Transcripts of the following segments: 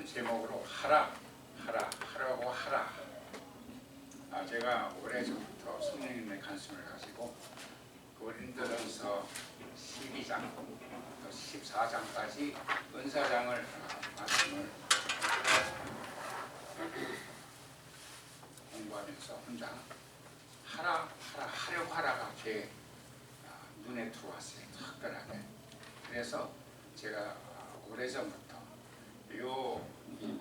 큰 제목으로 하라고 하라. 제가 오래전부터 성령님의 관심을 가지고 고린도전서 12장, 14장까지 은사장을 말씀을 공부하면서 혼자 하려고 하라가 제 눈에 들어왔어요. 특별하게. 그래서 제가 오래전부터 요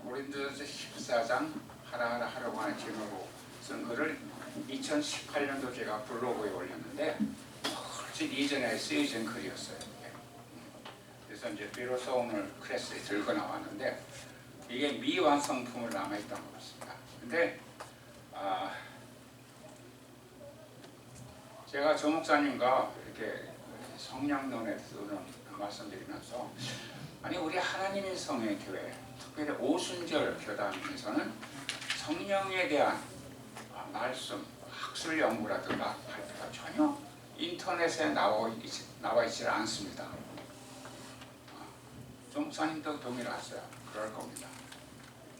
고린도전서 14장 하라고 하는 제목으로 쓴 글을 2018년도 제가 블로그에 올렸는데 훨씬 이전에 쓰여진 글이었어요. 그래서 이제 비로소 오늘 클래스에 들고 나왔는데 이게 미완성품을 남아있던 것 같습니다. 근데 제가 조 목사님과 이렇게 성령론에 쓰는 말씀드리면서 아니 우리 하나님의 성의 교회 특별히 오순절 교단에서는 성령에 대한 말씀, 학술 연구라든가 발표가 전혀 인터넷에 나와 있지 않습니다. 조 목사님도 동일하세요. 그럴 겁니다.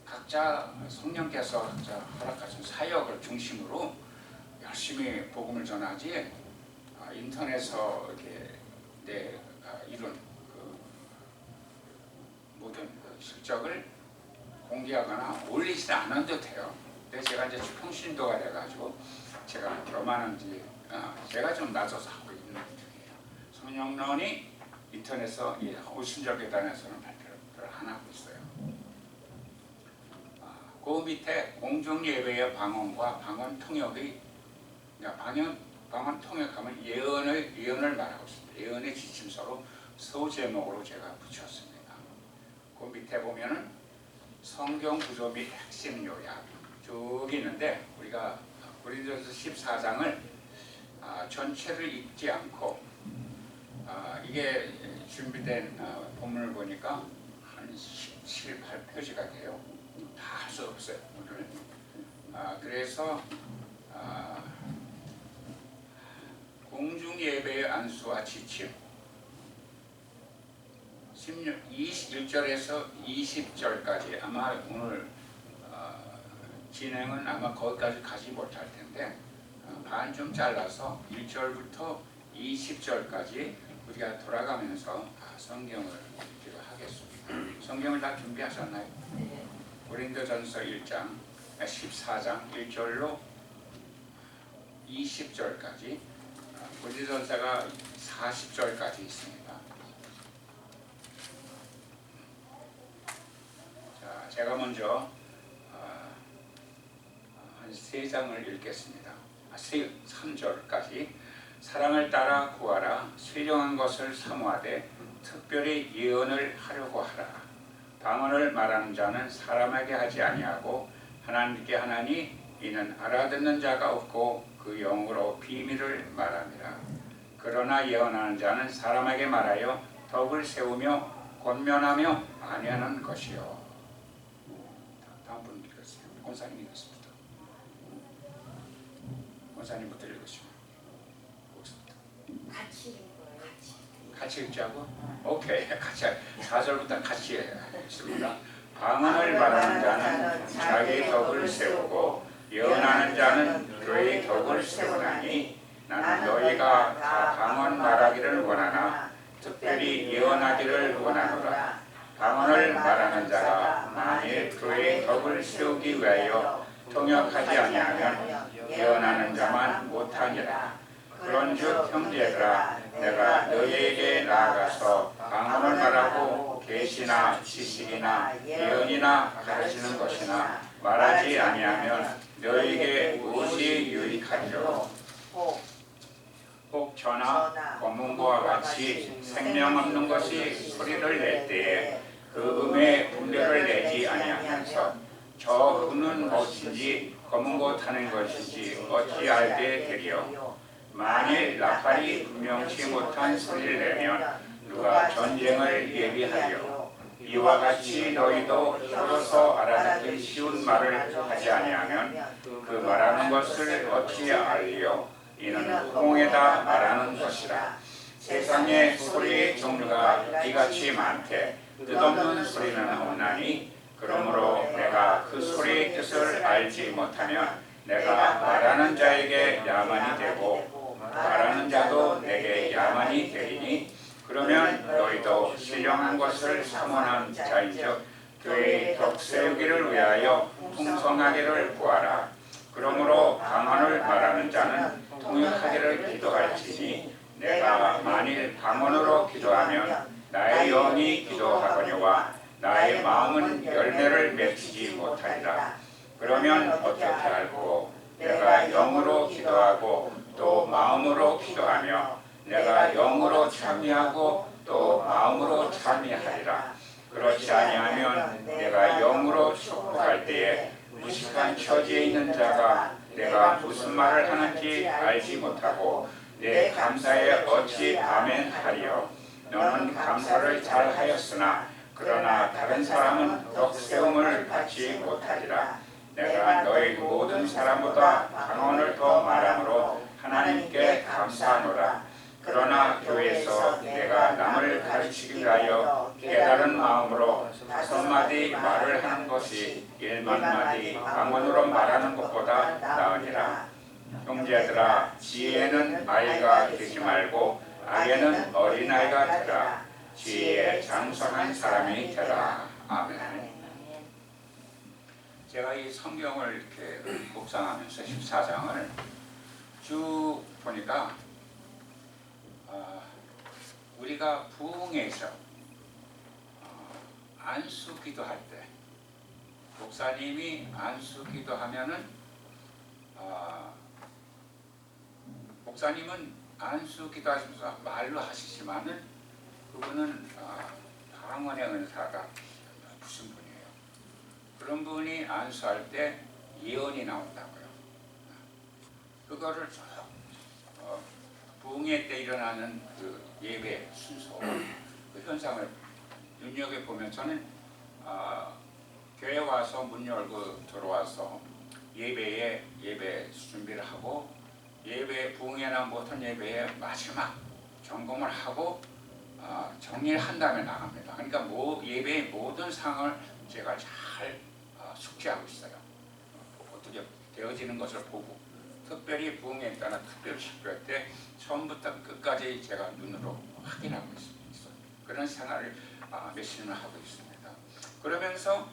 각자 성령께서 각자 허락하신 사역을 중심으로 열심히 복음을 전하지 인터넷에서 이렇게 이룬 모든 실적을 공개하거나 올리지 않아도 돼요. 근데 제가 이제 평신도가 돼가지고 제가 교만한지 제가 좀 낮아서 하고 있는 중이에요. 성령론이 인터넷에서 오순절 교단에서는 발표를 안 하고 있어요. 그 밑에 공중 예배의 방언과 방언 통역의 방언 통역하면 예언을 말하고 있습니다. 예언의 지침서로 소제목으로 제가 붙였습니다. 그 밑에 보면은 성경 구조 및 핵심 요약 쭉 있는데 우리가 고린도전서 14장을 전체를 읽지 않고 이게 준비된 본문을 보니까 한 17, 18페이지가 돼요. 다 할 수 없어요 오늘. 그래서 공중 예배의 안수와 지침 21절에서 20절까지 아마 오늘 진행은 아마 거기까지 가지 못할 텐데 반 좀 잘라서 1절부터 20절까지 우리가 돌아가면서 성경을 읽기로 하겠습니다. 성경을 다 준비하셨나요? 네. 고린도전서 1장 14장 1절로 20절까지 고린도전서가 40절까지 있습니다. 자, 제가 먼저 한 3장을 읽겠습니다. 3절까지 사랑을 따라 구하라. 신령한 것을 사모하되 특별히 예언을 하려고 하라. 방언을 말하는 자는 사람에게 하지 아니하고 하나님께 하나니 이는 알아듣는 자가 없고 그 영으로 비밀을 말함이라. 그러나 예언하는 자는 사람에게 말하여 덕을 세우며 권면하며 아니하는 것이요. 다음 분 읽겠습니다. 권사님 읽겠습니다. 권사님부터 읽으시오. 같이 읽는 거예요. 같이 읽자고? 오케이. 같이 4절부터 같이 읽습니다. 방언을 말하는 자는 자기 덕을 세우고 예언하는 자는 교회의 덕을 세우나니 나는 너희가 다 방언 말하기를 원하나 특별히 예언하기를 원하노라. 방언을 말하는 자가 만일 교회의 덕을 세우기 위하여 통역하지 아니하면 예언하는 자만 못하니라. 그런즉 형제들아 내가 너희에게 나아가서 방언을 말하고 계시나 지식이나 예언이나 가르치는 것이나 말하지 아니하면 너희에게 무엇이 유익하리요? 혹 저나 검은고와 같이 생명 없는 것이 소리를 낼 때에 그 음의 분별을 내지 아니하면서 저 음은 무엇인지 검은고 타는 것인지 어찌 알게 되리요? 만일 나팔이 분명치 못한 소리를 내면 누가 전쟁을 예비하리요? 이와 같이 너희도 서로서 알아듣기 쉬운 말을 하지 아니하면 그 말하는 것을 어찌 알리요? 이는 후공에다 말하는 것이라. 세상에 소리의 종류가 이같이 많되 뜻없는 소리는 없나니 그러므로 내가 그 소리의 뜻을 알지 못하면 내가 말하는 자에게 야만이 되고 말하는 자도 내게 야만이 되리니 그러면 너희도 신령한 것을 사모하는 자인즉 교회의 덕 세우기를 위하여 풍성하기를 구하라. 그러므로 방언을 말하는 자는 통역하기를 기도할지니 내가 만일 방언으로 기도하면 나의 영이 기도하거니와 나의 마음은 열매를 맺히지 못하리라. 그러면 어떻게 할꼬? 내가 영으로 기도하고 또 마음으로 기도하며 내가 영으로 찬미하고 또 마음으로 찬미하리라. 그렇지 아니하면 내가 영으로 축복할 때에 무식한 처지에 있는 자가 내가 무슨 말을 하는지 알지 못하고 내 감사에 어찌 아멘하리요. 너는 감사를 잘하였으나 그러나 다른 사람은 덕세움을 받지 못하리라. 내가 너희 모든 사람보다 방언을 더 말함으로 하나님께 감사하노라. 그러나 교회에서 내가 남을 가르치기 위하여 깨달은 마음으로 5마디 말을 하는 것이 1만마디 방언으로 말하는 것보다 나으니라. 형제들아, 지혜는 아이가 되지 말고 악에는 어린아이가 되라. 지혜에 장성한 사람이 되라. 아멘. 제가 이 성경을 이렇게 묵상하면서 14장을 쭉 보니까 우리가 부흥회에서 안수 기도할 때 목사님이 안수 기도하면은 목사님은 안수 기도하시면서 말로 하시지만은 그분은 방언의 은사가 높으신 분이에요. 그런 분이 안수할 때 예언이 나온다고요. 그거를 부흥회 때 일어나는 그 예배 순서, 그 현상을 눈여겨보면 저는 교회 와서 문 열고 들어와서 예배 준비를 하고 예배 부흥회나 어떤 예배에 마지막 점검을 하고 정리를 한 다음에 나갑니다. 그러니까 예배의 모든 상을 제가 잘 숙지하고 있어요. 어떻게 되어지는 것을 보고 특별히 부흥회 때나 특별 식별 때 처음부터 끝까지 제가 눈으로 확인하고 있어요. 그런 생활을 몇십년 하고 있습니다. 그러면서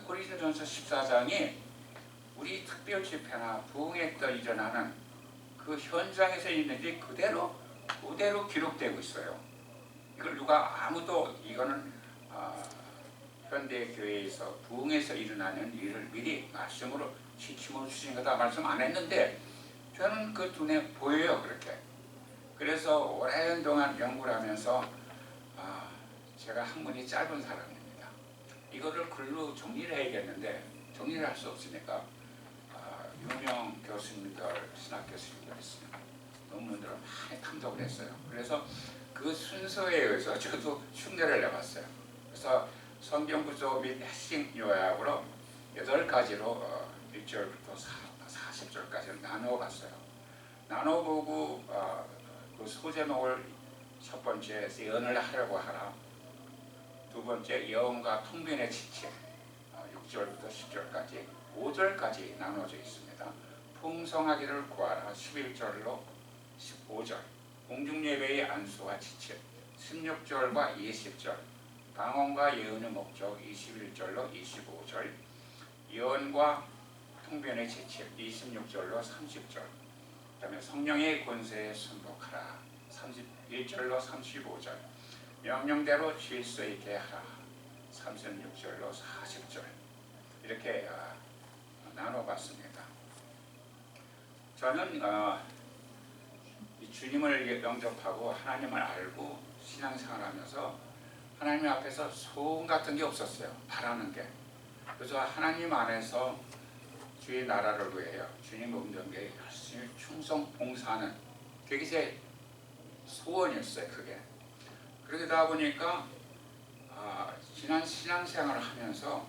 고린도전서 14장이 우리 특별 집회나 부흥회 때 일어나는 그 현장에서 있는지 그대로 기록되고 있어요. 이걸 누가 아무도 이거는 현대 교회에서 부흥에서 일어나는 일을 미리 말씀으로 지침을 주신 거다 말씀 안 했는데 저는 그 눈에 보여요. 그렇게. 그래서 오랜 동안 연구를 하면서 제가 학문이 짧은 사람입니다. 이거를 글로 정리를 해야겠는데 정리를 할 수 없으니까 유명 교수님들, 신학 교수님들 있습니다. 논문들을 많이 탐독을 했어요. 그래서 그 순서에 의해서 저도 흉내를 내봤어요. 그래서 성경 구조 및 핵심 요약으로 8가지로 1절부터 40절까지 나누어봤어요. 나눠보고 그 소제목을 첫 번째 예언을 하려고 하라. 두 번째 예언과 통변의 지침 6절부터 10절까지 5절까지 나눠져 있습니다. 풍성하기를 구하라 11절로 15절 공중예배의 안수와 지침 16절과 20절 방언과 예언의 목적 21절로 25절 예언과 통변의 지침 26절로 30절 그 다음에 성령의 권세에 순복하라 31절로 35절 명령대로 질서 있게 하라 36절로 40절 이렇게 나눠봤습니다. 저는 주님을 영접하고 하나님을 알고 신앙생활하면서 하나님 앞에서 소원 같은 게 없었어요. 바라는 게. 그래서 하나님 안에서 주의 나라를 위하여 주님 음성에 열심히 충성 봉사하는 그게 제 소원이었어요. 그게. 그러다 보니까 지난 신앙생활을 하면서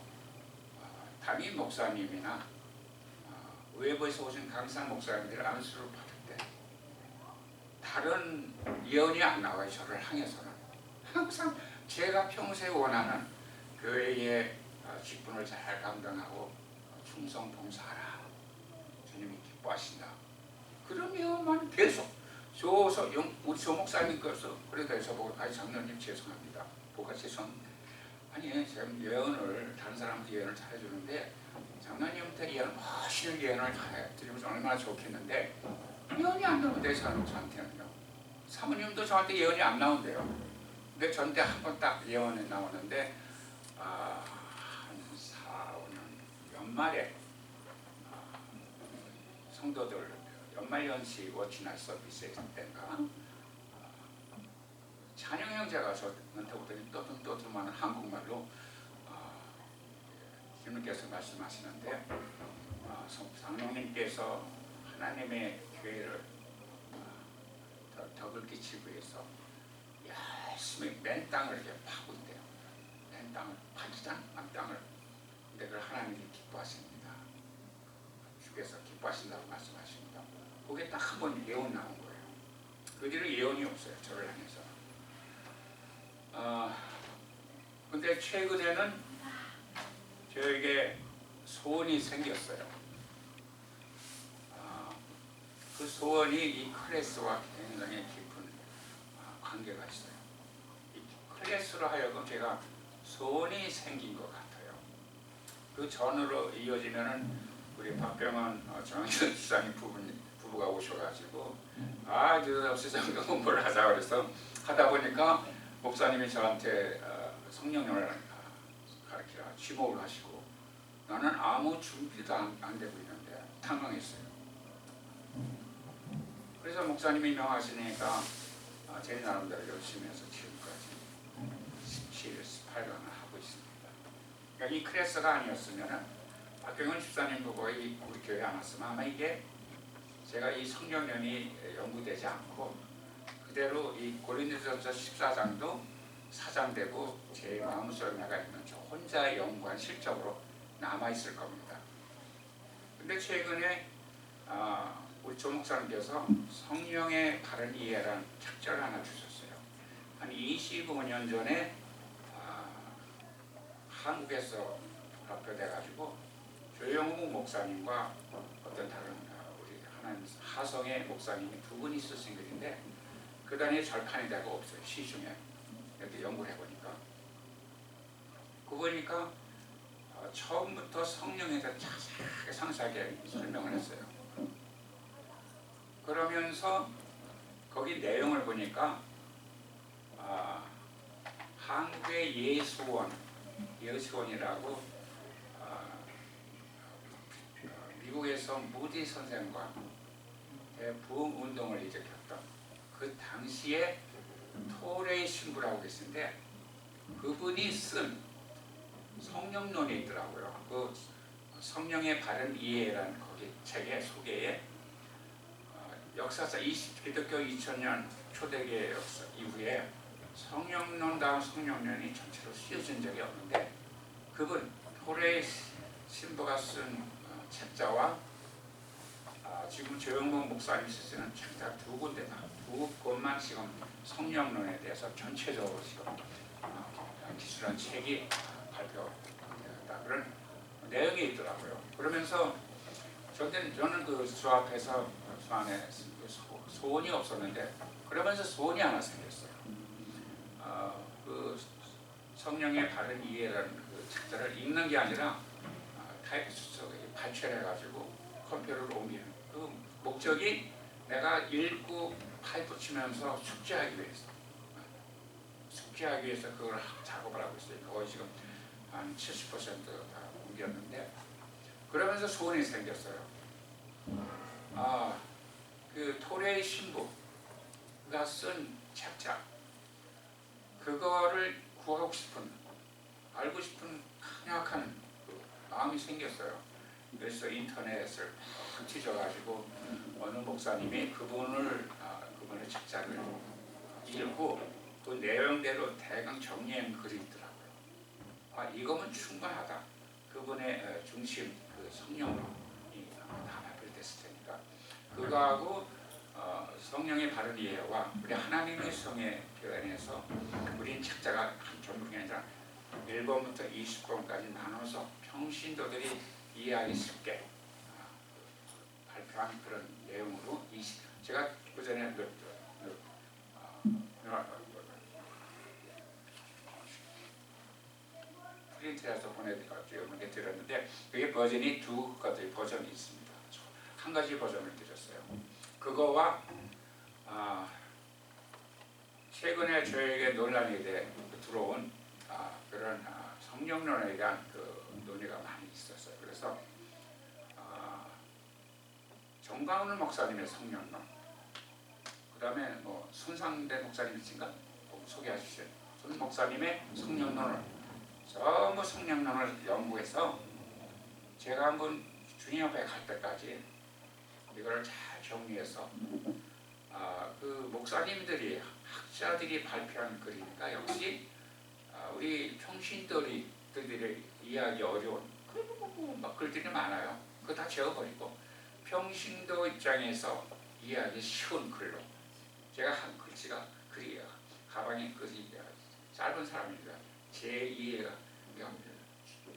담임 목사님이나 외부에서 오신 강상 목사님들 안수를 받을 때 다른 예언이 안 나와요. 저를 향해서는 항상 제가 평소에 원하는 교회의 직분을 잘 감당하고 충성 봉사하라. 주님이 기뻐하신다. 그러면만 계속 우리 조 목사님께서 그래서 저보고 장로님 죄송합니다. 뭐가 죄송합니다. 아니 제가 예언을 다른 사람한테 예언을 잘해주는데 장로님한테 예언 멋있는 예언을 해드리면 얼마나 좋겠는데 예언이 안 나오는데 저한테는요. 사모님도 저한테 예언이 안 나온대요. 근데 전때 한 번 딱 예언이 나오는데 한 4, 5년 연말에 성도들 연말연시 워치나 서비스 했을 때인가 찬영 형제가 저한테 오더니 떠들떠들만한 한국말로 주님께서 말씀하시는데 장로님께서 하나님의 교회를 덕을 끼치기 위해서 열심히 맨 땅을 이렇게 파고 있대요. 맨 땅을 파기장 안 땅을. 근데 그걸 하나님이 기뻐하십니다. 주께서 기뻐하신다고 말씀하십니다. 그게 딱 한 번 예언 나온 거예요. 그 뒤로 예언이 없어요. 저를 향해서. 근데 최근에는 저에게 소원이 생겼어요. 그 소원이 이 클래스와 굉장히 깊은 관계가 있어요. 이 클래스로 하여금 제가 소원이 생긴 것 같아요. 그 전으로 이어지면은 우리 박병원 정현 집사님 부부가 오셔가지고 느닷없이 성경 공부를 하자 그래서 하다 보니까 목사님이 저한테 성령을 가르치라 지목을 하시고 나는 아무 준비도 안 되고 있는데 당황했어요. 그래서 목사님이 명하시니까 제 나름대로 열심히 해서 지금까지 17, 18년을 하고 있습니다. 그러니까 이 클래스가 아니었으면 박경원 집사님 보고 우리 교회에 안 왔으면 아마 이게 제가 이 성령연이 연구되지 않고 그대로 이 고린도전서 14장도 사장되고 제 마음속에 나가 있는 저 혼자 연구한 실적으로 남아있을 겁니다. 근데 최근에 우리 조 목사님께서 성령의 바른 이해라는 책자를 하나 주셨어요. 한 25년 전에 한국에서 발표돼가지고 조영욱 목사님과 어떤 다른 우리 하나님 하성의 목사님이 두 분이 쓰신 글인데 그 단위에 절판이 되고 없어요. 시중에 이렇게 연구를 해보니까 보니까 처음부터 성령에 대해 자세하게 상세하게 설명을 했어요. 그러면서 거기 내용을 보니까 한국의 예수원이라고 미국에서 무디 선생과 부흥 운동을 일으켰던 그 당시에 토레이 신부라고 계신데 그분이 쓴 성령론이 있더라고요. 그 성령의 바른 이해라는 거기 책의 소개에 역사상 기독교 2000년 초대교회 역사 이후에 성령론다운 성령론이 전체로 쓰여진 적이 없는데 그분 토레이 신부가 쓴 책자와 지금 조영목 목사님이 쓰는 책자 두 권만 지금 성령론에 대해서 전체적으로 지금 기술한 책이 발표되었다 그런 내용이 있더라고요. 그러면서 저는 주 앞에서 주 안에 소원이 없었는데 그러면서 소원이 하나 생겼어요. 그 성령의 바른 이해라는 그 책자를 읽는 게 아니라 타이프스에 발췌를 해가지고 컴퓨터로 옮기는 그 목적이 내가 읽고 파이프 치면서 숙제하기 위해서 그걸 작업을 하고 있어요. 거의 지금 한 70%다 옮겼는데 그러면서 소원이 생겼어요. 그 토레이 신부가 쓴 책자 그거를 구하고 싶은 알고 싶은 강력한 그 마음이 생겼어요. 그래서 인터넷을 막 뒤져가지고 어느 목사님이 그분의 책자를 읽고 그 내용대로 대강 정리한 글이 있더라고요. 이거면 충분하다. 그분의 중심 그 성령이 다 발표됐을 테니까 그거하고 성령의 바른 이해와 우리 하나님의 성의 교회 안에서 우리는 책자가 한 종목이 아니라 1번부터 20번까지 나눠서 평신도들이 이해하기 쉽게 발표한 그런 내용으로 제가 그 전에 프린트해서 보내드렸는데 그게 버전이 두 가지 버전이 있습니다. 한 가지 버전을 드렸어요. 그거와 최근에 저에게 논란이 들어온 그런 성령론에 대한 그 논의가 많이 있었어요. 그래서 정광훈 목사님의 성령론, 그 다음에 뭐 손상대 목사님이신가 소개하시죠. 손 목사님의 성령론을 전부 성령론을 연구해서 제가 한번 주님 앞에 갈 때까지 이걸 잘 정리해서 그 목사님들이 학자들이 발표한 글이니까 역시 우리 평신도들이 이해하기 어려운 막 글들이 많아요. 그거 다 지워버리고 평신도 입장에서 이해하기 쉬운 글로 제가 한 글씨가 글이에요. 가방에 글이 짧은 사람입니다. 제 이해가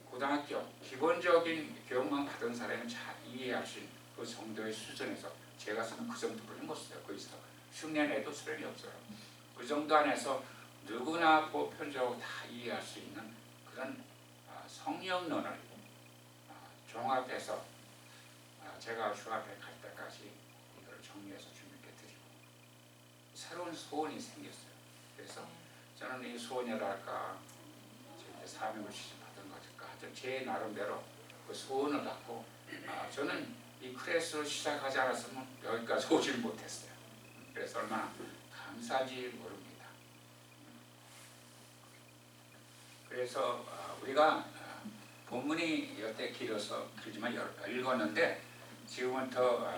고등학교 기본적인 교육만 받은 사람은 잘 이해할 수 있는 그 정도의 수준에서 제가 쓰는 그 정도를 해봤어요. 거기서 흉내내도 소용이 없어요. 그 정도 안에서 누구나 보편적으로 다 이해할 수 있는 그런 성령론을 종합해서 제가 주 앞에 갈 때까지 이걸 정리해서 주님께 드리고 새로운 소원이 생겼어요. 그래서 저는 이 소원이랄까 사명을 받은 것일까 하여튼 제 나름대로 그 소원을 갖고 저는 이 크레스를 시작하지 않았으면 여기까지 오질 못했어요. 그래서 얼마나 감사한지 모릅니다. 그래서 우리가 본문이 여태 길지만 읽었는데 지금은 더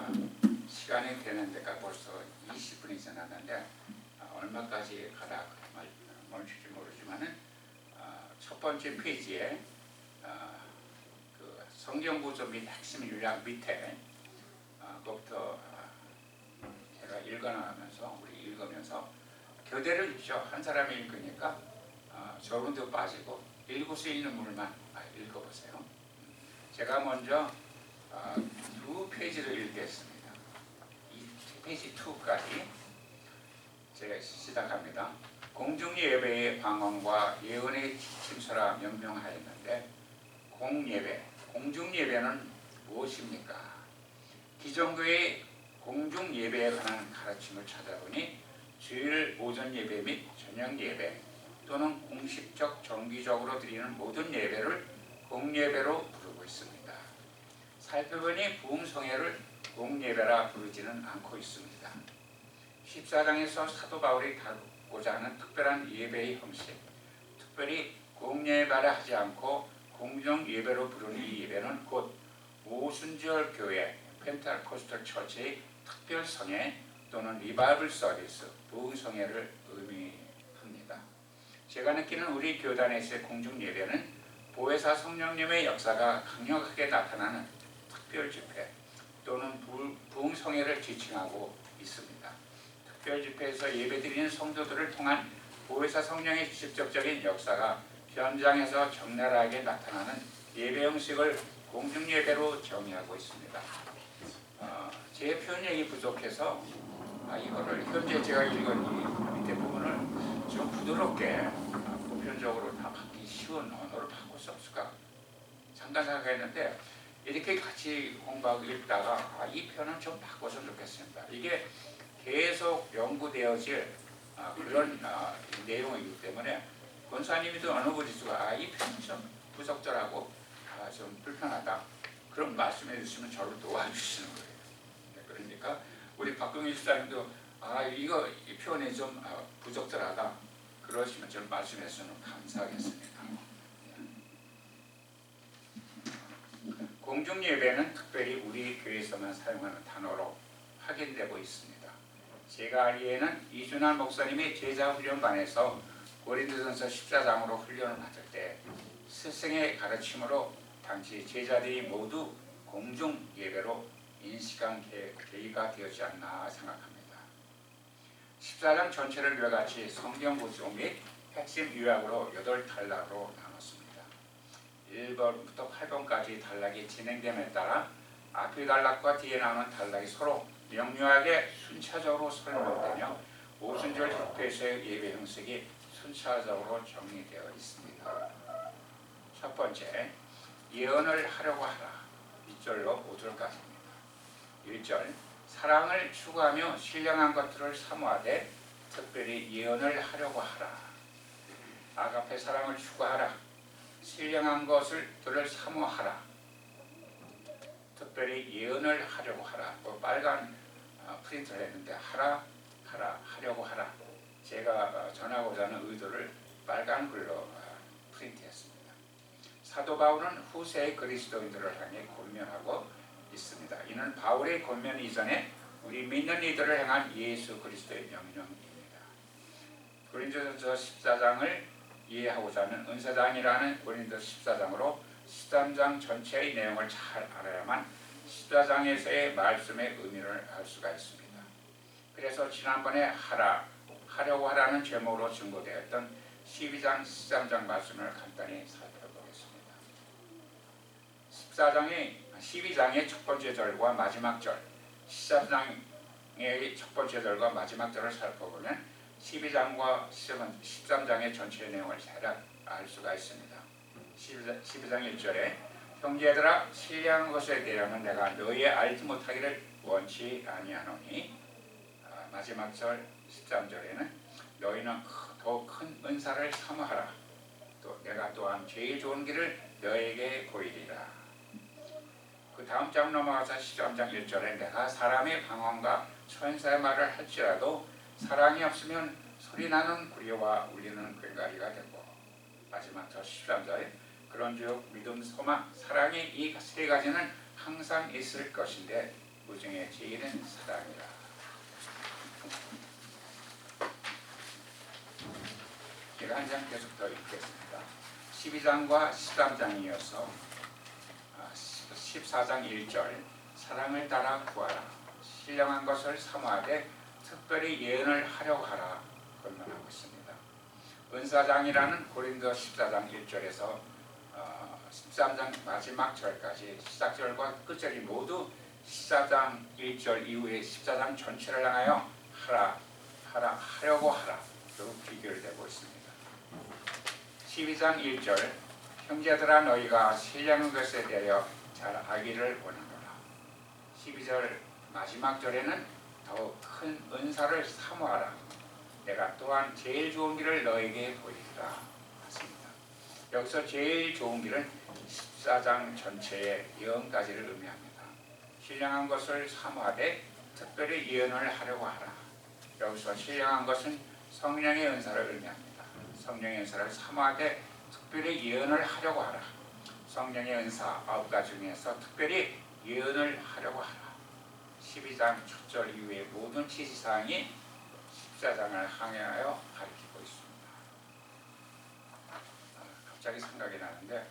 시간이 되는 데가 벌써 20분이 지났는데 얼마까지 가다 멈출지 모르지만은 첫 번째 페이지에 그 성경 구조 및 핵심 요약 밑에 그것부터 제가 읽어나가면서 우리 읽으면서 교대를 읽죠. 한 사람이 읽으니까 저분도 빠지고 읽을 수 있는 물만 읽어보세요. 제가 먼저 두 페이지를 읽겠습니다. 이 페이지 2까지 제가 시작합니다. 공중 예배의 방언과 예언의 지침서라 명명하였는데 공중 예배는 무엇입니까? 기존교의 공중 예배에 관한 가르침을 찾아보니 주일 오전 예배 및 저녁 예배 또는 공식적 정기적으로 드리는 모든 예배를 공예배로 부르고 있습니다. 살펴보니 부흥성회를 공예배라 부르지는 않고 있습니다. 14장에서 사도 바울이 다루고자 하는 특별한 예배의 형식, 특별히 공예배라 하지 않고 공정 예배로 부르는 이 예배는 곧 오순절 교회 펜타코스탈 처치의 특별 성회 또는 리바이벌 서비스 부흥성회를 의미합니다. 제가 느끼는 우리 교단에서의 공중 예배는 보혜사 성령님의 역사가 강력하게 나타나는 특별 집회 또는 부흥성회를 지칭하고 있습니다. 특별 집회에서 예배드리는 성도들을 통한 보혜사 성령의 직접적인 역사가 현장에서 적나라하게 나타나는 예배 형식을 공중예배로 정의하고 있습니다. 제 표현력이 부족해서 이거를 현재 제가 읽은 이 밑에 부분을 좀 부드럽게 보편적으로 다 받기 쉬운 언어로 바꿀 수 없을까 잠깐 생각했는데 이렇게 같이 공부하고 읽다가 이 표현은 좀 바꿔서 좋겠습니다. 이게 계속 연구되어질 그런 내용이기 때문에 권사님이든 어느 분이든 이 표현은 좀 부적절하고 좀 불편하다 그런 말씀해 주시면 저를 도와주시는 거예요. 그러니까 우리 박경희 집사님도 이거 이 표현이 좀 부적절하다 그러시면 저는 말씀해 주시면 감사하겠습니다. 공중예배는 특별히 우리 교회에서만 사용하는 단어로 확인되고 있습니다. 제가 알기에는 이준환 목사님이 제자훈련반에서 고린도전서 14장으로 훈련을 받을 때 스승의 가르침으로 당시 제자들이 모두 공중예배로 인식한 계기가 되었지 않나 생각합니다. 14장 전체를 이와 같이 성경 구조 및 핵심 요약으로 8단락으로 나눴습니다. 1번부터 8번까지 단락이 진행됨에 따라 앞의 단락과 뒤에 나오는 단락이 서로 명료하게 순차적으로 설명되며 오순절 집회에서의 예배 형식이 순차적으로 정리되어 있습니다. 첫 번째, 예언을 하려고 하라. 1절로 5절까지입니다. 1절, 사랑을 추구하며 신령한 것들을 사모하되 특별히 예언을 하려고 하라. 아가페 사랑을 추구하라. 신령한 것들을 사모하라. 특별히 예언을 하려고 하라. 빨간 프린트를 했는데 하려고 하라. 제가 전하고자 하는 의도를 빨간 글로 프린트했습니다. 사도 바울은 후세의 그리스도인들을 향해 권면하고 있습니다. 이는 바울의 권면 이전에 우리 믿는 이들을 향한 예수 그리스도의 명령입니다. 고린도서 14장을 이해하고자 하는 은사장이라는 고린도 14장으로 13장 전체의 내용을 잘 알아야만 14장에서의 말씀의 의미를 알 수가 있습니다. 그래서 지난번에 하려고 하라는 제목으로 증거되었던 12장, 13장 말씀을 간단히 살펴보겠습니다. 12장의 첫 번째 절과 마지막 절, 13장의 첫 번째 절과 마지막 절을 살펴보면 12장과 13장의 전체 내용을 잘 알 수가 있습니다. 12장 1절에 형제들아 신령한 것에 대하여는 내가 너희의 알지 못하기를 원치 아니하노니, 마지막 절 13절에는 너희는 더 큰 은사를 사모하라. 또 내가 또한 제일 좋은 길을 너에게 보이리라. 그 다음 장 넘어가서 13장 1절에 내가 사람의 방언과 천사의 말을 할지라도 사랑이 없으면 소리나는 구리와 울리는 꽹과리가 되고, 마지막 절 13절에 그런즉 믿음, 소망, 사랑의 이 세 가지는 항상 있을 것인데 그중에 제일은 사랑이라. 제가 한 장 계속 더 읽겠습니다. 12장과 13장에 이어서 14장 1절 사랑을 따라 구하라. 신령한 것을 사모하되 특별히 예언을 하려고 하라. 권면하고 있습니다. 은사장이라는 고린도 14장 1절에서 13장 마지막 절까지 시작절과 끝절이 모두 14장 1절 이후에 14장 전체를 향하여 하려고 하라. 로 비교되고 있습니다. 12장 1절 형제들아 너희가 신령한 것에 대하여 잘 알기를 원하노라. 12절 마지막 절에는 더 큰 은사를 사모하라. 내가 또한 제일 좋은 길을 너에게 보이리라 하십니다. 여기서 제일 좋은 길은 14장 전체의 예언까지를 의미합니다. 신령한 것을 사모하되 특별히 예언을 하려고 하라. 여기서 신령한 것은 성령의 은사를 의미합니다. 성령의 은사를 사모하되 특별히 예언을 하려고 하라. 성령의 은사 9가지 중에서 특별히 예언을 하려고 하라. 12장 첫 절 이후의 모든 지시사항이 14장을 항해하여 가리키고 있습니다. 갑자기 생각이 나는데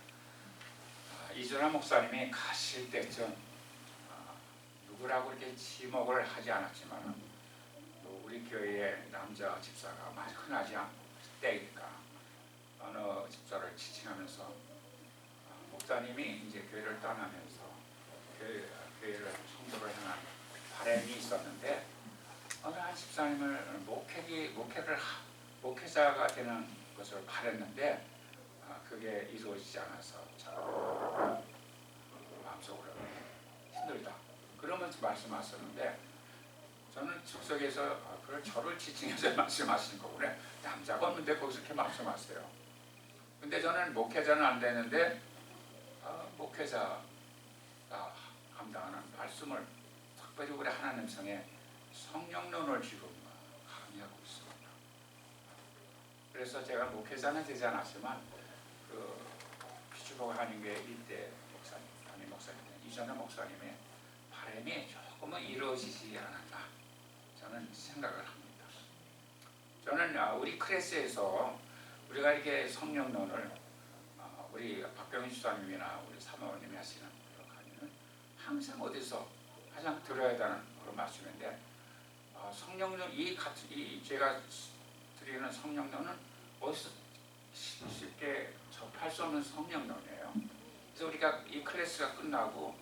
이준하 목사님이 가실 때쯤 누구라고 이렇게 지목을 하지 않았지만 우리 교회의 남자 집사가 많이 흔하지 않을 때니까 어느 집사를 지칭하면서 목사님이 이제 교회를 떠나면서 교회를 성도를 향한 바람이 있었는데 어느 한 집사님을 목회자가 되는 것을 바랬는데 그게 이루어지지 않아서 마음속으로 힘들다 그러면서 말씀하셨는데 저는 즉석에서 그걸 저를 지칭해서 말씀하시는 거구나. 남자가 없는데 거기서 이렇게 말씀하세요. 근데 저는 목회자는 안 되는데 목회자가 감당하는 말씀을 특별히 하나님 성에 성령론을 지금 강의하고 있습니다. 그래서 제가 목회자는 되지 않았지만 그 피주복 한인교회 일대 목사님, 담임 목사님, 이전의 목사님의 바람이 조금은 이루어지지 않았나 저는 생각을 합니다. 저는 우리 크레스에서 우리가 이렇게 성령론을 우리 박병희 주사님이나 우리 사모님이 하시는 강의는 항상 어디서 가장 들어야 되는 그런 말씀인데 성령론 이 제가 드리는 성령론은 어디서 쉽게 접할 수 없는 성령론이에요. 그러니까 이 클래스가 끝나고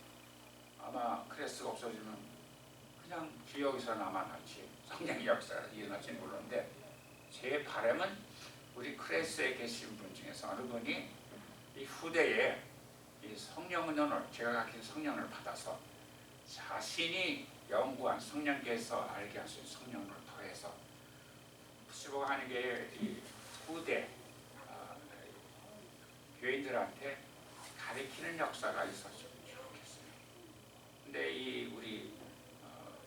아마 클래스가 없어지면 그냥 기억에서 남아났지 성령의 역사가 일어날지는 모르는데, 제 바람은 우리 클래스에 계신 분 중에서 어느 분이 이 후대에 이 성령론을, 제가 가진 성령을 받아서 자신이 연구한 성령께서 알게 하신 성령을 더해서 수복하는게 이 후대 교인들한테 가르치는 역사가 있었으면 좋겠어요. 근데 이 우리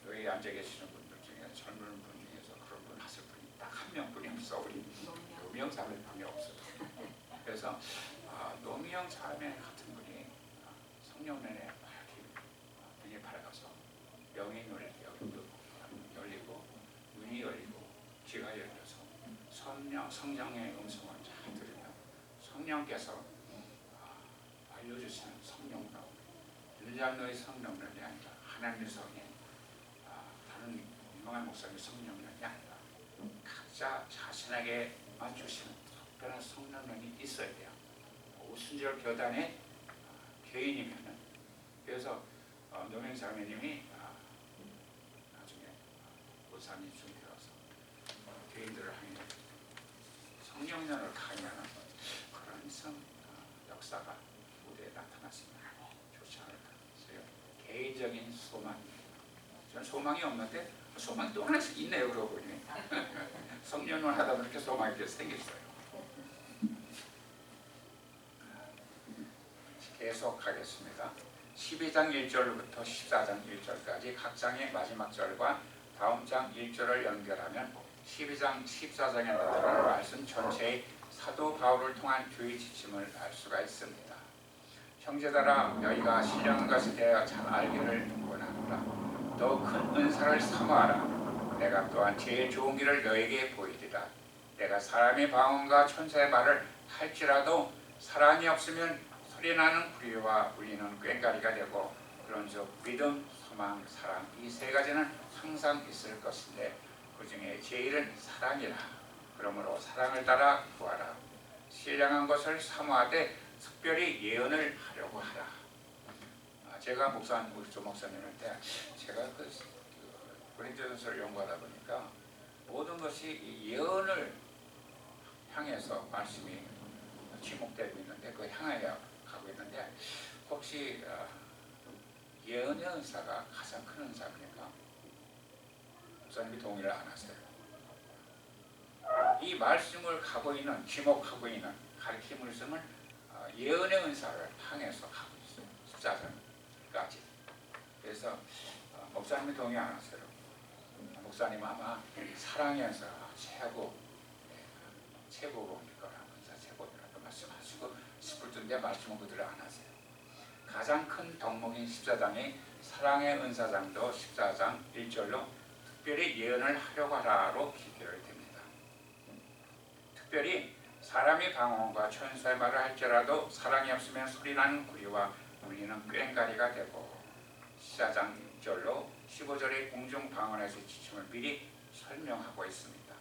여기 앉아 계시는 분들 중에 젊은 분 중에서 그런 분 하실 분이 딱 한 명뿐이 없어. 우리 노미영 자매뿐이 없어. 그래서 노미영 자매 같은 분이 성령론에 눈이 밝아서 영이 열리고 눈이 열리고 귀가 열려서 성령의 음성을 잘 들으면 성령께서 알려주시는 성령론, 율장로의 성령론이 아니라 하나님의 성령, 다른 유명한 목사님의 성령론이 아니라 각자 자신에게 맞추시는 특별한 성령론이 있어야 돼요. 오순절 교단의 교인이면은. 그래서 노명 자매님이 나중에 목사님 중되어서 교인들을 향해 성령론을 강의하는 그런 역사가 무대에 나타났으면 좋지 않을까 했어요. 개인적인 소망입니다. 저는 소망이 없는데 소망이 또 하나씩 있네요. 그러고 보니 성령론 하다 보니까 소망이 계속 생겼어요. 계속하겠습니다. 12장 1절부터 14장 1절까지 각 장의 마지막 절과 다음 장 1절을 연결하면 12장 14장에 나타나는 말씀 전체의 사도 바울을 통한 교의 지침을 알 수가 있습니다. 형제들아, 너희가 신령한 것에 대하여 잘 알기를 원하노라. 더 큰 은사를 사모하라. 내가 또한 제일 좋은 길을 너에게 보이리라. 내가 사람의 방언과 천사의 말을 할지라도 사랑이 없으면 소리나는 구리와 울리는 꽹과리가 되고, 그런즉 믿음, 소망, 사랑 이 세 가지는 항상 있을 것인데 그 중에 제일은 사랑이라. 그러므로 사랑을 따라 구하라. 신령한 것을 사모하되 특별히 예언을 하려고 하라. 제가 우리 조 목사님한테 제가 고린도전서를 연구하다 보니까 모든 것이 예언을 향해서 말씀이 지목되고 있는데, 그 향해 가고 있는데, 혹시 예언의 은사가 가장 큰 은사입니까? 목사님이 동의를 안 하세요. 이 말씀을 가고 있는, 지목하고 있는 가르침을 쓰면 예언의 은사를 향해서 가고 있어요. 14장까지. 그래서 목사님이 동의 안 하세요. 목사님은 아마 사랑의 은사가 최고일 거라, 은사 최고라고 말씀하시고 싶을 텐데 말씀은 그대로 안 하세요. 가장 큰 덕목인 14장의 사랑의 은사장도 14장 1절로 특별히 예언을 하려고 하라로 기결됩니다. 특별히 사람이 방언과 천사의 말을 할지라도 사랑이 없으면 소리나는 구리와 울리는 꽹과리가 되고, 14장 1절로 15절의 공중 방언에서의 지침을 미리 설명하고 있습니다.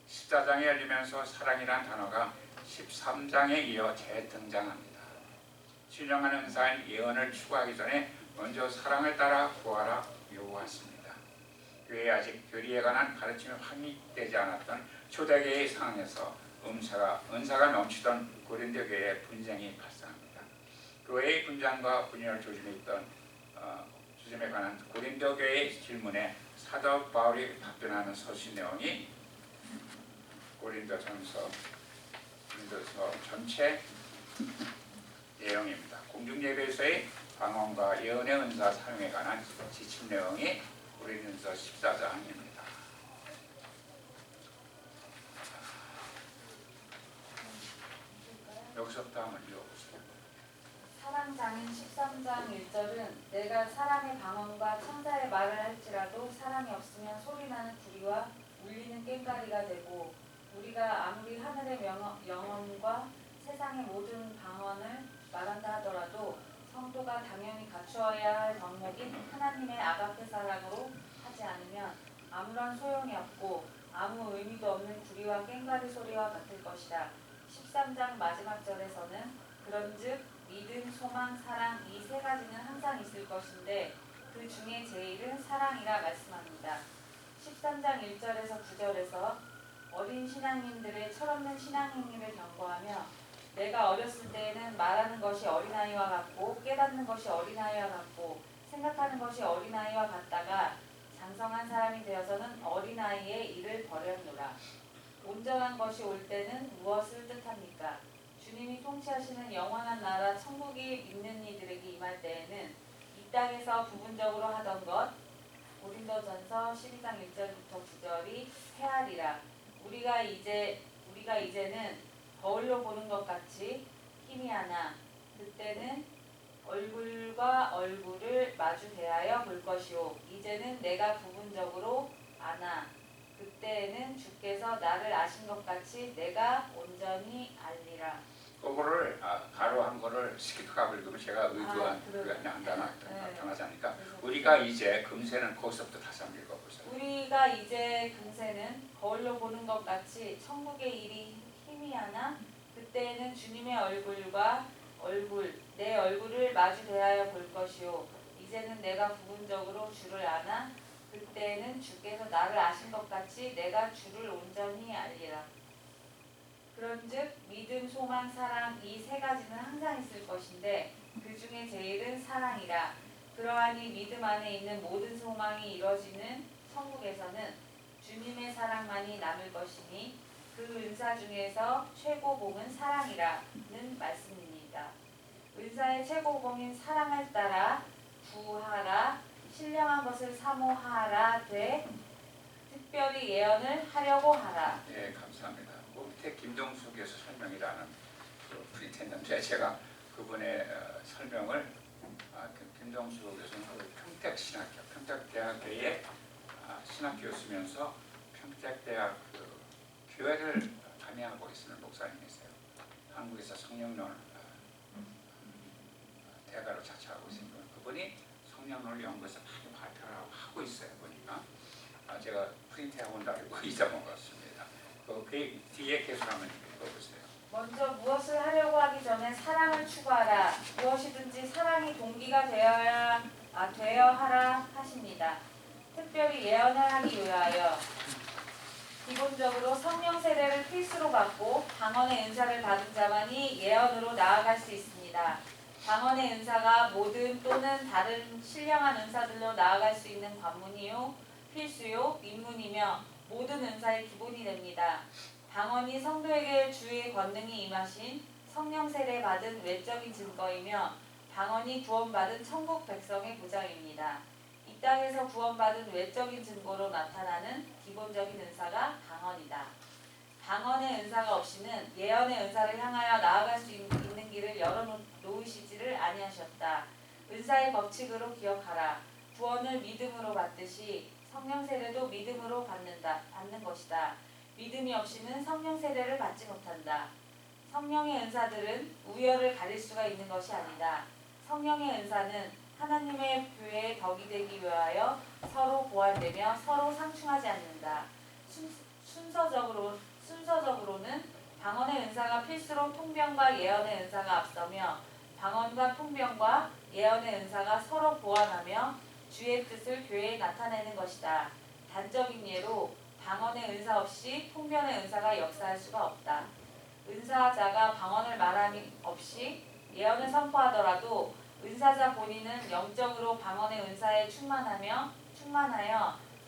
14장에 열리면서 사랑이란 단어가 13장에 이어 재등장합니다. 신령한 은사인 예언을 추구하기 전에 먼저 사랑을 따라 구하라 요구했습니다. 교회에 아직 교리에 관한 가르침이 확립되지 않았던 초대교회의 상황에서 은사가 넘치던 고린도 교회의 분쟁이 발생합니다. 교회의 분쟁과 분열을 조짐해 있던 주점에 관한 고린도 교회의 질문에 사도 바울이 답변하는 서신 내용이 고린도전서 전체 내용입니다. 공중예배에서의 방언과 예언의 은사 사용에 관한 지침 내용이 고린도전서 14장입니다. 여기서부터 한번 읽어보세요. 사랑장인 13장 1절은 내가 사람의 방언과 천사의 말을 할지라도 사랑이 없으면 소리나는 구리와 울리는 꽹과리가 되고, 우리가 아무리 하늘의 영혼과 세상의 모든 방언을 말한다 하더라도 성도가 당연히 갖추어야 할 덕목인 하나님의 아가페 사랑으로 하지 않으면 아무런 소용이 없고 아무 의미도 없는 구리와 꽹과리 소리와 같을 것이다. 13장 마지막 절에서는 그런즉 믿음, 소망, 사랑 이 세 가지는 항상 있을 것인데 그 중에 제일은 사랑이라 말씀합니다. 13장 1절에서 9절에서 어린 신앙인들의 철없는 신앙 행위를 경고하며 내가 어렸을 때에는 말하는 것이 어린아이와 같고 깨닫는 것이 어린아이와 같고 생각하는 것이 어린아이와 같다가 장성한 사람이 되어서는 어린아이의 일을 버렸노라. 온전한 것이 올 때는 무엇을 뜻합니까? 주님이 통치하시는 영원한 나라 천국이 믿는 이들에게 임할 때에는 이 땅에서 부분적으로 하던 것 고린도전서 12장 1절부터 9절이 헤아리라. 우리가 이제는 거울로 보는 것 같이 희미하나 그때는 얼굴과 얼굴을 마주 대하여 볼 것이요 이제는 내가 부분적으로 아나 그때에는 주께서 나를 아신 것 같이 내가 온전히 알리라. 그거를 가로한 거를 스키프가 읽으면 제가 의도한 그게 나타나지 않으니까 우리가 이제 금세는 거기서부터 다시 한번 읽어보세요. 우리가 이제 금세는 거울로 보는 것 같이 천국의 일이 희미하나 그때에는 주님의 얼굴과 내 얼굴을 마주 대하여 볼 것이요 이제는 내가 부분적으로 주를 아나 그때에는 주께서 나를 아신 것 같이 내가 주를 온전히 알리라. 그런즉 믿음, 소망, 사랑 이 세 가지는 항상 있을 것인데 그 중에 제일은 사랑이라. 그러하니 믿음 안에 있는 모든 소망이 이루어지는 천국에서는 주님의 사랑만이 남을 것이니 그 은사 중에서 최고봉은 사랑이라는 말씀입니다. 은사의 최고봉인 사랑을 따라 구하라 신령한 것을 사모하라 되 특별히 예언을 하려고 하라. 네, 감사합니다. 밑에 김동수 교수 설명이라는 프린트했는데 제가 그분의 설명을 김동수 교수는 평택신학교, 평택대학교의 신학교였으면서 평택대학 교회를 담임하고 있는 목사님이세요. 한국에서 성령론을 대가로 자처하고 있는 그분이 성령론을 연구해서 많이 발표를 하고 있어요. 보니까 제가 프린트하고 온다고 잊어먹었습니다. 그 뒤에 계속 한번 읽어보세요. 먼저 무엇을 하려고 하기 전에 사랑을 추구하라. 무엇이든지 사랑이 동기가 되어야 하라 하십니다. 특별히 예언을 하기 위하여 기본적으로 성령 세례를 필수로 받고 방언의 은사를 받은 자만이 예언으로 나아갈 수 있습니다. 방언의 은사가 모든 또는 다른 신령한 은사들로 나아갈 수 있는 관문이요 필수요 입문이며 모든 은사의 기본이 됩니다. 방언이 성도에게 주의 권능이 임하신 성령 세례 받은 외적인 증거이며 방언이 구원받은 천국 백성의 보장입니다. 이 땅에서 구원받은 외적인 증거로 나타나는 기본적인 은사가 방언이다. 방언의 은사가 없이는 예언의 은사를 향하여 나아갈 수 있는 길을 열어놓으시지를 아니하셨다. 은사의 법칙으로 기억하라. 구원을 믿음으로 받듯이 성령 세례도 믿음으로 받는 것이다. 믿음이 없이는 성령 세례를 받지 못한다. 성령의 은사들은 우열을 가릴 수가 있는 것이 아니다. 성령의 은사는 하나님의 교회의 덕이 되기 위하여 서로 보완되며 서로 상충하지 않는다. 순서적으로는 방언의 은사가 필수로 통변과 예언의 은사가 앞서며 방언과 통변과 예언의 은사가 서로 보완하며 주의 뜻을 교회에 나타내는 것이다. 단적인 예로 방언의 은사 없이 통변의 은사가 역사할 수가 없다. 은사자가 방언을 말함이 없이 예언을 선포하더라도 은사자 본인은 영적으로 방언의 은사에 충만하여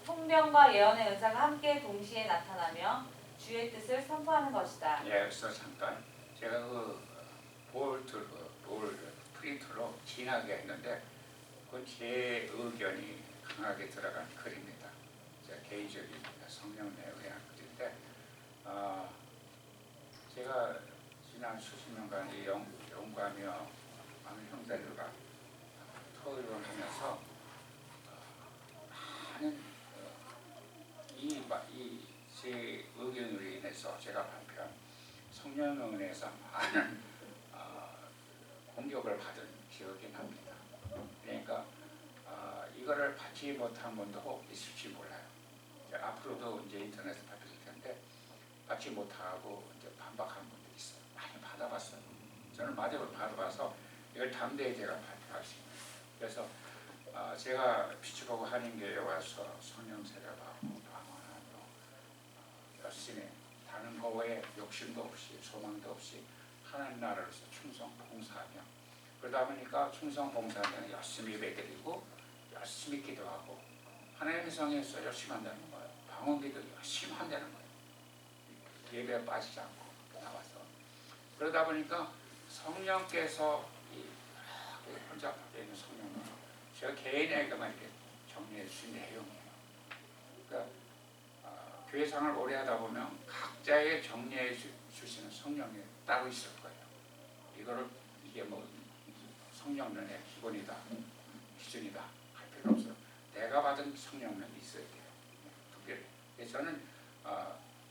통변과 예언의 은사가 함께 동시에 나타나며 주의 뜻을 선포하는 것이다. 예, 여기서 잠깐 제가 볼 프린트로 진하게 했는데 그건 제 의견이 강하게 들어간 글입니다. 제 개인적인 성령에 의한 글인데 제가 지난 수십 년간 연구하며 많은 형제들과 토의를 하면서 많은 제 의견으로 인해서 제가 발표한 성령에 의해서 많은 공격을 받은 기억이 납니다. 그러니까 이거를 받지 못한 분도 있을지 몰라요. 앞으로도 이제 인터넷에 발표될 텐데 받지 못하고 이제 반박하는 분들이 있어요. 많이 받아봤어요. 저는 마디로 받아봐서 이걸 담대히 제가 발표하십니다. 그래서 제가 피치보고 한인교회에 와서 성령 세례받고 방언하고 열심히 다른 거에 욕심도 없이 소망도 없이 하나님 나라를 위해서 충성 봉사하며 그러다 보니까 충성 봉사하며 열심히 예배드리고 열심히 기도하고 하나님의 성에서 열심히 한다는 거예요. 방언기도 열심히 한다는 거예요. 예배에 빠지지 않고 나와서 그러다 보니까 성령께서 이 혼잡하게 있는 성령을 제가 개인에게만 이렇게 정리해 주신 내용이에요. 그러니까 교회생활을 오래 하다 보면 각자의 정리해 주시는 성령이 따로 있을 거예요. 이거를 이게 뭐 성령론의 기본이다, 기준이다 할 필요 없어요. 내가 받은 성령론이 있어야 돼요. 특별히. 그래서 저는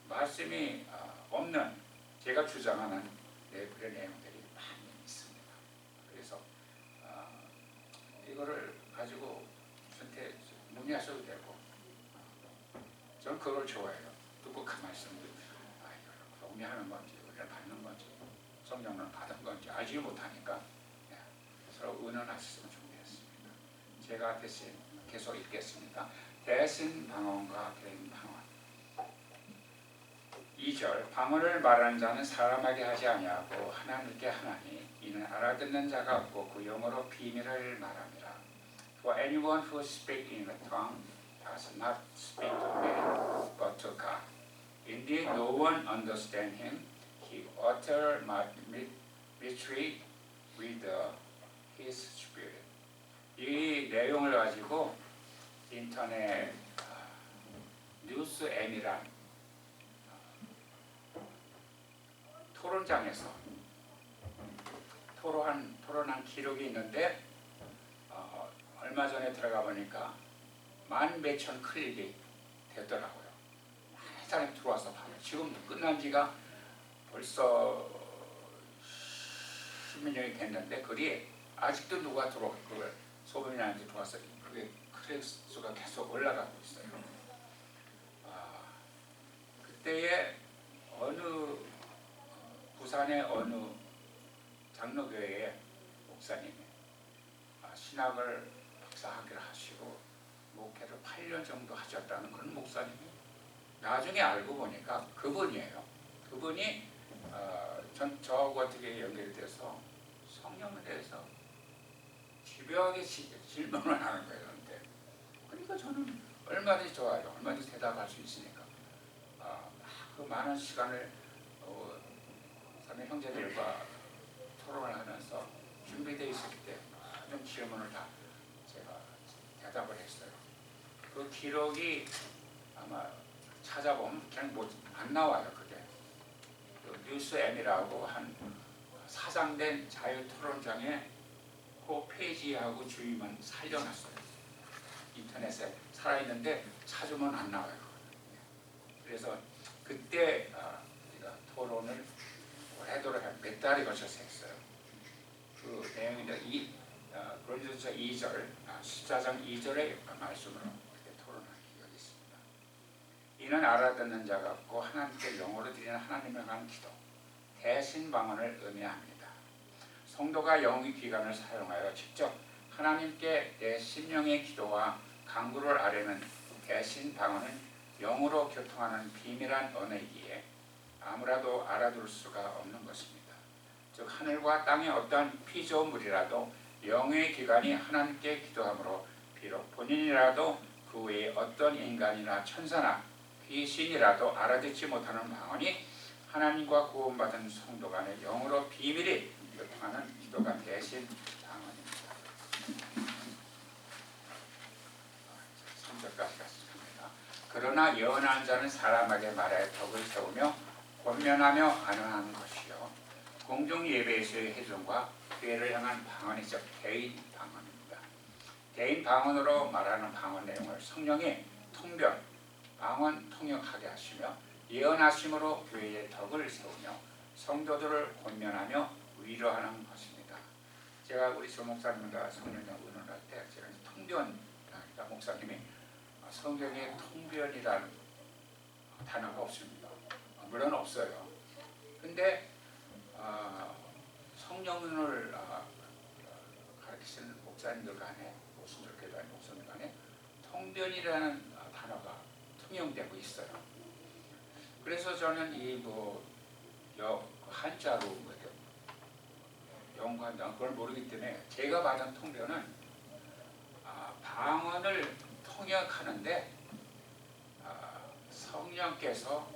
말씀이 없는 제가 주장하는 그런 내용들이 많이 있습니다. 그래서 이거를 가지고 저한테 문의하셔도 되고 저는 그걸 좋아해요. 누구한 말씀을 이걸 동의하는 건지 우리를 받는 건지 성령을 받은 건지 알지 못하니까 서로 의논하셨으면 좋겠습니다. 제가 대신 계속 읽겠습니다. 대신 방언과 개인 방언 2절 방언을 말하는 자는 사람에게 하지 아니하고 하나님께 하나니 이는 알아듣는 자가 없고 그 영어로 비밀을 말함이라. For anyone who speaks in a tongue does not speak to man but to God. Indeed, no one understands him. He utters mystery with his spirit. 이 내용을 가지고 인터넷 뉴스 M이란 토론장에서 토론한 기록이 있는데 얼마 전에 들어가 보니까 10,000천 클릭이 됐더라고요. 많은 사람이 들어와서 봐요. 지금 끝난 지가 벌써 10몇 년이 됐는데 글이 아직도 누가 그걸 소문이나는지 들어와서 그게 클릭 수가 계속 올라가고 있어요. 그때에 부산의 어느 장로교회의 목사님이 신학을 박사학위를 하시고 목회를 8년 정도 하셨다는 그런 목사님이 나중에 알고 보니까 그분이에요. 그분이 저하고 어떻게 연결이 돼서 성령에 대해서 집요하게 질문을 하는 거예요. 그러니까 저는 얼마든지 좋아요. 얼마든지 대답할 수 있으니까 그 많은 시간을 형제들과 토론을 하면서 준비되어 있었기 때문에 모든 질문을 다 제가 대답을 했어요. 그 기록이 아마 찾아보면 그냥 안 나와요. 그게 그 뉴스 M이라고 한 사장된 자유토론장에 그 페이지하고 주의만 살려놨어요. 인터넷에 살아있는데 찾으면 안 나와요. 그래서 그때 우리가 토론을 오래도록 몇 달이 걸쳐서 했어요. 그 내용인데 고린도전서 2절, 14장 2절의 말씀으로 그렇게 토론한 기억이 있습니다. 이는 알아듣는 자가 없고 하나님께 영어로 드리는 하나님에 관한 기도, 대신 방언을 의미합니다. 성도가 영의 기관을 사용하여 직접 하나님께 내 심령의 기도와 간구를 아뢰는 대신 방언은 영으로 교통하는 비밀한 언어이기에 아무라도 알아둘 수가 없는 것입니다. 즉 하늘과 땅의 어떠한 피조물이라도 영의 기관이 하나님께 기도하므로 비록 본인이라도 그 외에 어떤 인간이나 천사나 귀신이라도 알아듣지 못하는 방언이 하나님과 구원받은 성도 간의 영으로 비밀이 교통하는 기도가 대신 방언입니다. 3절까지 갔습니다. 그러나 예언하는 자는 사람에게 말하여 덕을 세우며 권면하며 안언하는 것이요 공중 예배에서의 해종과 교회를 향한 방언이죠. 개인 방언입니다. 개인 방언으로 말하는 방언 내용을 성령이 통변, 방언 통역하게 하시며 예언하심으로 교회의 덕을 세우며 성도들을 권면하며 위로하는 것입니다. 제가 우리 조 목사님과 성령과 의논할 때 제가 통변, 그러니까 목사님이 성경에 통변이라는 단어가 없습니다. 물론 없어요. 근데 성령을 목사님들 간에 모순절교도 아닌 목사님들 간에 통변이라는 단어가 통용되고 있어요. 그래서 저는 한자로 연구한다 그걸 모르기 때문에 제가 받은 통변은 방언을 통역하는데 성령께서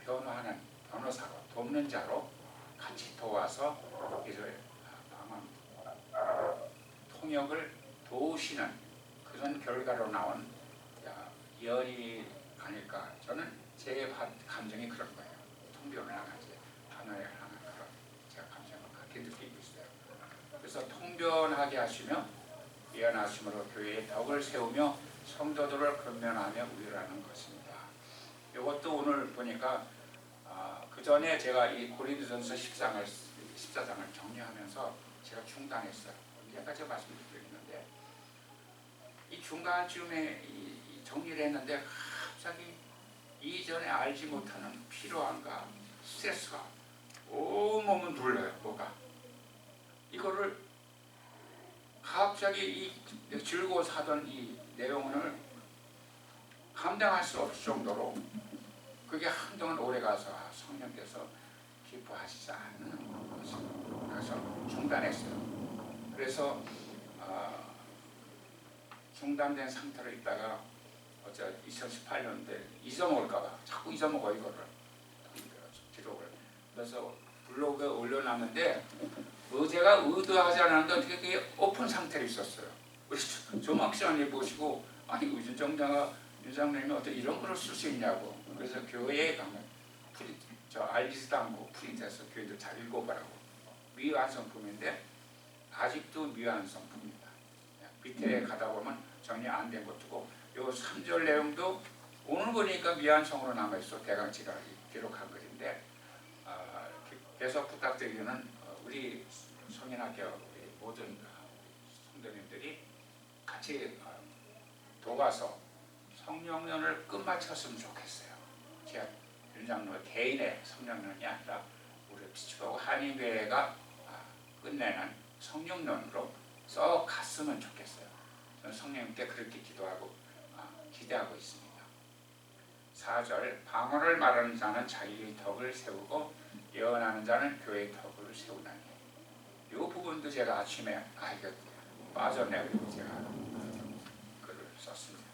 변화하는 변호사로 돕는 자로 같이 도와서 이를 방언 통역을 도우시는 그런 결과로 나온 예언이 아닐까. 저는 제 감정이 그런 거예요. 통변을 향하지 단어에 향한 그런 제가 감정을 그렇게 느끼고 있어요. 그래서 통변하게 하시며 예언하심으로 교회의 덕을 세우며 성도들을 근면하며 우유라는 것입니다. 이것도 오늘 보니까 그 전에 제가 이 고린도전서 14장을 정리하면서 제가 중단했어요. 언제까지 말씀드리는데 이 중간쯤에 정리를 했는데 갑자기 이전에 알지 못하는 피로함과 스트레스가 온몸을 눌러요. 뭐가 이거를 갑자기 이 즐거워서 하던 이 내용을 감당할 수 없을 정도로 그게 한동안 오래가서 성령께서 기뻐하시지 않는 것이죠. 그래서 중단했어요. 그래서 중단된 상태로 있다가 2018년인데 잊어먹을까봐 자꾸 잊어먹어 이거를 기록을. 그래서 블로그에 올려놨는데 제가 의도하지 않았는데 어떻게 그게 오픈 상태로 있었어요. 우리 조막시장님 보시고 아니 윤장님이 어떻게 이런 거를 쓸 수 있냐고. 그래서 교회에 가면 알지도 않고 프린트해서 교회도 잘 읽어보라고. 미완성품인데 아직도 미완성품입니다. 밑에 가다 보면 정리 안 된 것도고 요 3절 내용도 오늘 보니까 미완성으로 남아있어. 대강치가 기록한 글인데 계속 부탁드리는 우리 성인학교 모든 성도님들이 같이 도와서 성령년을 끝마쳤으면 좋겠어요. 제가 윤장로 개인의 성령년이 아니라 우리 피치버그 한인교회가 끝내는 성령년으로 썩 갔으면 좋겠어요. 저는 성령님께 그렇게 기도하고 기대하고 있습니다. 4절 방언을 말하는 자는 자기의 덕을 세우고 예언하는 자는 교회의 덕을 세우나니. 이 부분도 제가 아침에 이거 빠졌네요. 제가 글을 썼습니다.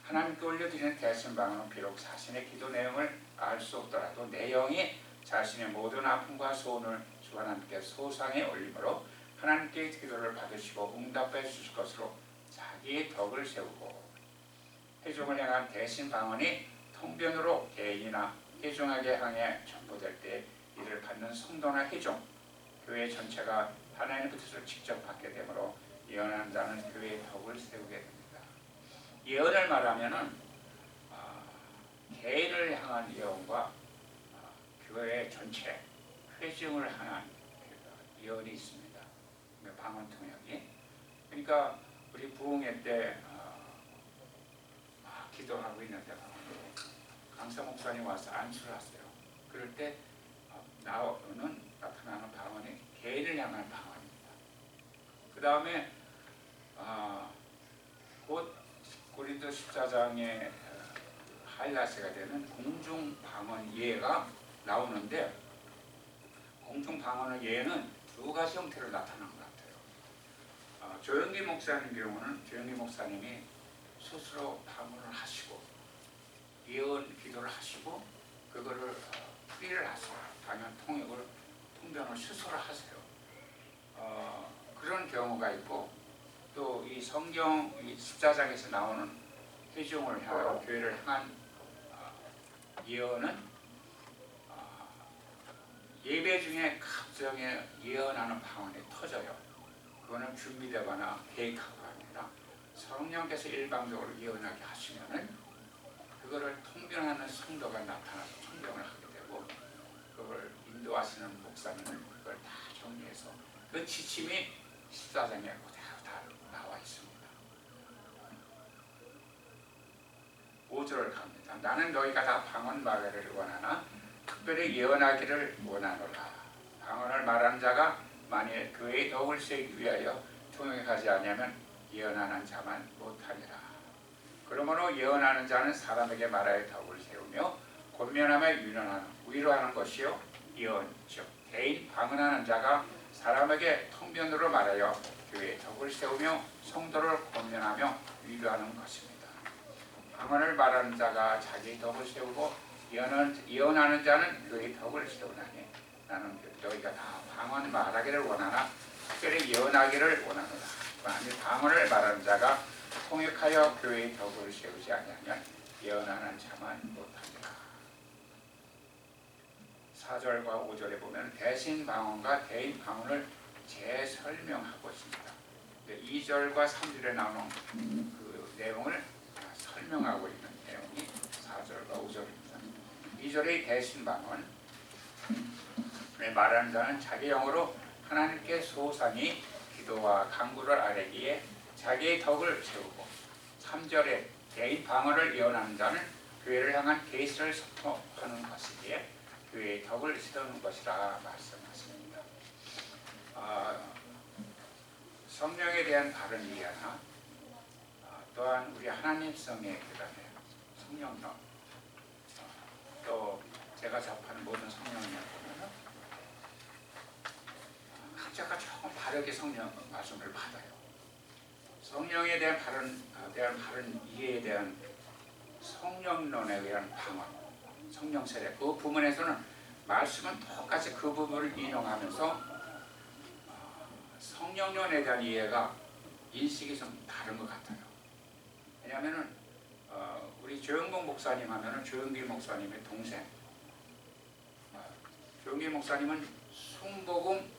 하나님께 올려드리는 대신 방언은 비록 자신의 기도 내용을 알 수 없더라도 내용이 자신의 모든 아픔과 소원을 주 하나님께 소상히 올림으로 하나님께 기도를 받으시고 응답해 주실 것으로 자기의 덕을 세우고. 회중을 향한 대신 방언이 통변으로 개인이나 회중에게 향해 전보될 때 이를 받는 성도나 회중, 교회 전체가 하나님의 뜻을 직접 받게 되므로 예언하는 자는 교회의 덕을 세우게 됩니다. 예언을 말하면은 개인을 향한 예언과 교회 전체, 회중을 향한 예언이 있습니다. 방언 통역이. 그러니까 우리 부흥회 때 기도하고 있는데 강사 목사님 와서 안수를 하세요. 그럴 때 나타나는 방언이 개인을 향한 방언입니다. 그 다음에 곧 고린도 14장의 하이라이트가 되는 공중 방언 예가 나오는데 공중 방언의 예는 두 가지 형태로 나타나는 것 같아요. 조영기 목사님 경우는 조영기 목사님이 스스로 방언을 하시고 예언 기도를 하시고 그거를 풀이를 하세요. 방언 통변을 스스로 하세요. 그런 경우가 있고 또 이 성경 이 14장에서 나오는 회중을 향한 교회를 향한 예언은 예배 중에 갑자기 예언하는 방언이 터져요. 그거는 준비되거나 계획하거나 아니라 성령께서 일방적으로 예언하게 하시면은 그거를 통변하는 성도가 나타나서 통변을 하게 되고 그걸 인도하시는 목사님은 그걸 다 정리해서 그 지침이 14장에 그대로 다 나와 있습니다. 5절을 갑니다. 나는 너희가 다 방언 말하기를 원하나 특별히 예언하기를 원하노라. 방언을 말하는 자가 만일 교회의 덕을 세우기 위하여 통역하지 아니하면 예언하는 자만 못하니라. 그러므로 예언하는 자는 사람에게 말하여 덕을 세우며 권면하며 위로하는 것이요 예언 즉 개인 방언하는 자가 사람에게 통변으로 말하여 교회에 덕을 세우며 성도를 권면하며 위로하는 것입니다. 방언을 말하는 자가 자기 덕을 세우고 예언하는 자는 교회의 덕을 세우나니 나는 너희가 다 방언 말하기를 원하나 특별히 예언하기를 원하노라. 만일 방언을 말하는 자가 통역하여 교회의 덕을 세우지 아니하면 예언하는 자만 못하니라. 4절과 5절에 보면 대신 방언과 개인 방언을 재설명하고 있습니다. 2절과 3절에 나오는 그 내용을 설명하고 있는 내용이 4절과 5절입니다. 2절의 대신 방언 말하는 자는 자기 영어로 하나님께 소상히 기도와 간구를 아뢰기에 자기의 덕을 세우고 3절에 개인 방언을 예언하는 자는 교회를 향한 계시를 선포하는 것이기에 교회의 덕을 세우는 것이라 말씀하십니다. 성령에 대한 다른 이해나 또한 우리 하나님성에 대한 성령론 또 제가 접하는 모든 성령을 보면 각자가 조금 다르게 성령 말씀을 받아요. 성령에 대한 바른 이해에 대한 성령론에 대한 방언, 성령 세례 그 부분에서는 말씀은 똑같이 그 부분을 인용하면서 성령론에 대한 이해가 인식이 좀 다른 것 같아요. 왜냐하면은 우리 조영복 목사님 하면은 조영길 목사님의 동생. 조영길 목사님은 순복음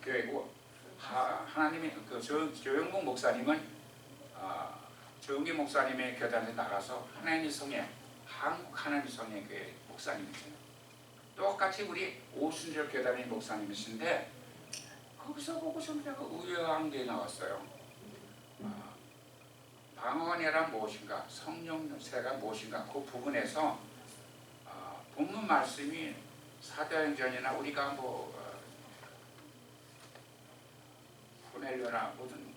교회고 하나님이 그 조영복 목사님은 조영길 목사님의 교단에 나가서 하나님 성에 한국 하나님 성의 교회 목사님이세요. 똑같이 우리 오순절 교단의 목사님이신데 거기서 보고서 내가 의아한 게 나왔어요. 방언이란 무엇인가, 성령 세가 무엇인가 그 부분에서 본문 말씀이 사도행전이나 우리가 고넬료나 모든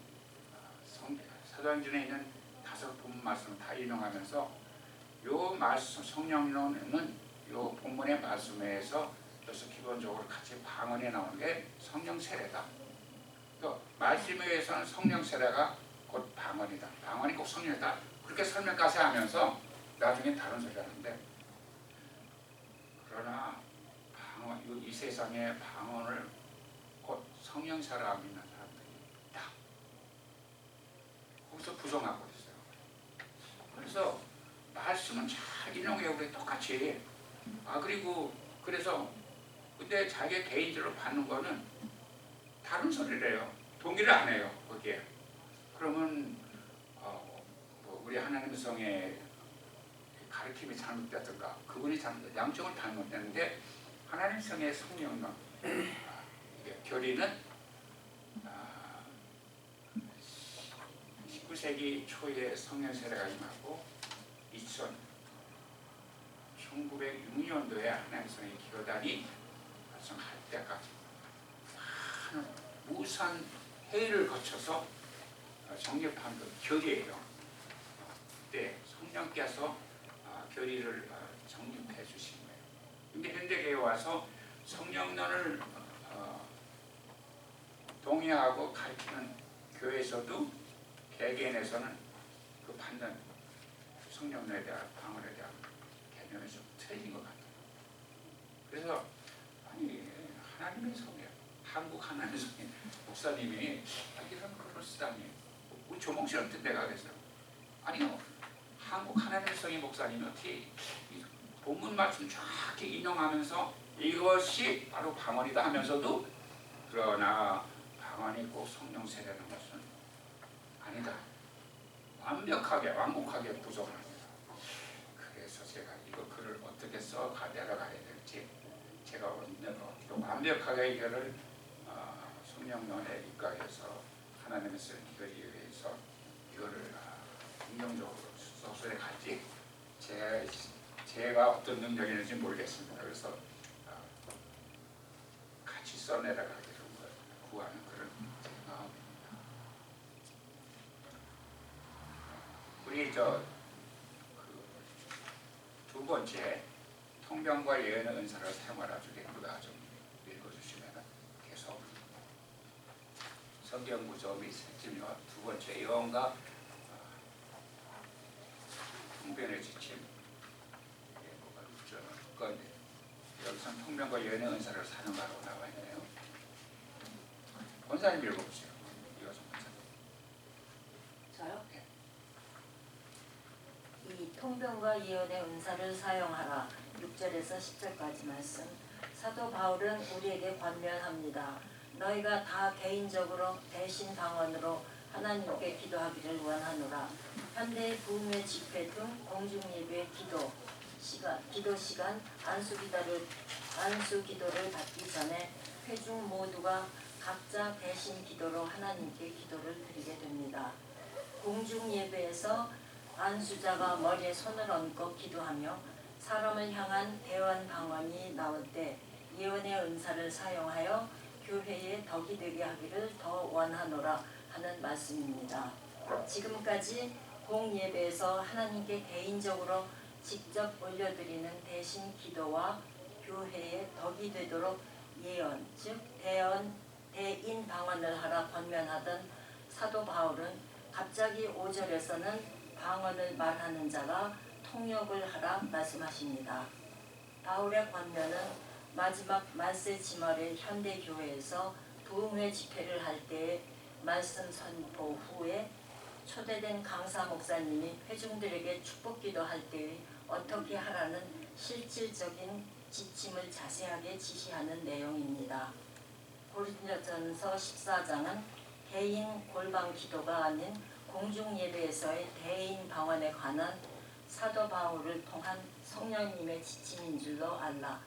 사도행전에 있는 다섯 본문 말씀을 다 인용하면서 요 말씀 성령론은 요 본문의 말씀에서 그래서 기본적으로 같이 방언에 나오는 게 성령 세례다. 또 말씀에 의해서는 성령 세례가 곧 방언이다. 방언이 꼭 성령이다. 그렇게 설명까지 하면서 나중에 다른 소리 하는데 그러나 방언, 이 세상에 방언을 곧 성령 세례가 믿는 사람들이 있다. 거기서 부정하고 있어요. 그래서 말씀은 잘 인용해 우리 똑같이 그리고 그래서 근데 자기 개인적으로 받는 거는 다른 소리래요. 동의를 안 해요. 거기에. 그러면 우리 하나님의 성의 가르침이 잘못됐던가 그분이 양쪽을 잘못됐는데 하나님 성의 성령론 교리는 19세기 초에 성령 세례가 임하고 1906년도에 하나님 성의 교단이 발성할 때까지 많은 무수한 회의를 거쳐서 정립한 그 교리예요. 그때 성령께서 교리를 정립해 주신 거예요. 근데 현대교회에 와서 성령론을 동의하고 가르치는 교회에서도 개개인에서는 그 받는 성령론에 대한 방언에 대한 개념이 좀 틀린 것 같아요. 그래서 아니 하나님의 성령, 한국 하나님의 성령 목사님이 이런 글을 쓰다니 우리 조몽실 같은 데가 그랬어요. 아니요, 한국 하나님의 성령 목사님이 어떻게 본문 말씀 정확히 인용하면서 이것이 바로 방언이다 하면서도 그러나 방언이 꼭 성령 세례라는 것은 아니다. 완곡하게 부정합니다. 그래서 제가 이거 글을 어떻게 내려가야 될지 제가 완벽하게 이거를 성령론에 입각해서 하나님의 쓴 기도에 의해서 이거를 긍정적으로 소설에 갈지 제가 어떤 능력이 있는지 모르겠습니다. 그래서 같이 써내려가기를 구하는 그런 마음입니다. 두 번째 통병과 예언의 은사를 사용하라 주겠구나 좀 읽어주시면 계속 성경 구조의 셈과 두 번째 예언과 통변의 지침 뭐가 있죠? 건데 여기서는 통변과 예언의 은사를 사용하라고 나와 있네요. 권사님 읽어보세요. 이어서 권사님. 저요? 네. 이 통변과 예언의 은사를 사용하라. 6절에서 10절까지 말씀. 사도 바울은 우리에게 권면합니다. 너희가 다 개인적으로 대신 방언으로 하나님께 기도하기를 원하노라. 현대의 부흥회 집회 등 공중예배 기도 시간 안수 기도를 받기 전에 회중 모두가 각자 대신 기도로 하나님께 기도를 드리게 됩니다. 공중예배에서 안수자가 머리에 손을 얹고 기도하며 사람을 향한 대원 방언이 나올 때 예언의 은사를 사용하여 교회에 덕이 되게 하기를 더 원하노라 하는 말씀입니다. 지금까지 공예배에서 하나님께 개인적으로 직접 올려드리는 대신 기도와 교회에 덕이 되도록 예언, 즉 대인 방언을 하라 권면하던 사도 바울은 갑자기 5절에서는 방언을 말하는 자가 통역을 하라 말씀하십니다. 바울의 권면은 마지막 말세 지말의 현대교회에서 부흥회 집회를 할 때의 말씀 선포 후에 초대된 강사 목사님이 회중들에게 축복기도 할 때에 어떻게 하라는 실질적인 지침을 자세하게 지시하는 내용입니다. 고린도전서 14장은 개인 골방 기도가 아닌 공중예배에서의 대인 방언에 관한 사도 바울을 통한 성령님의 지침인 줄로 알라.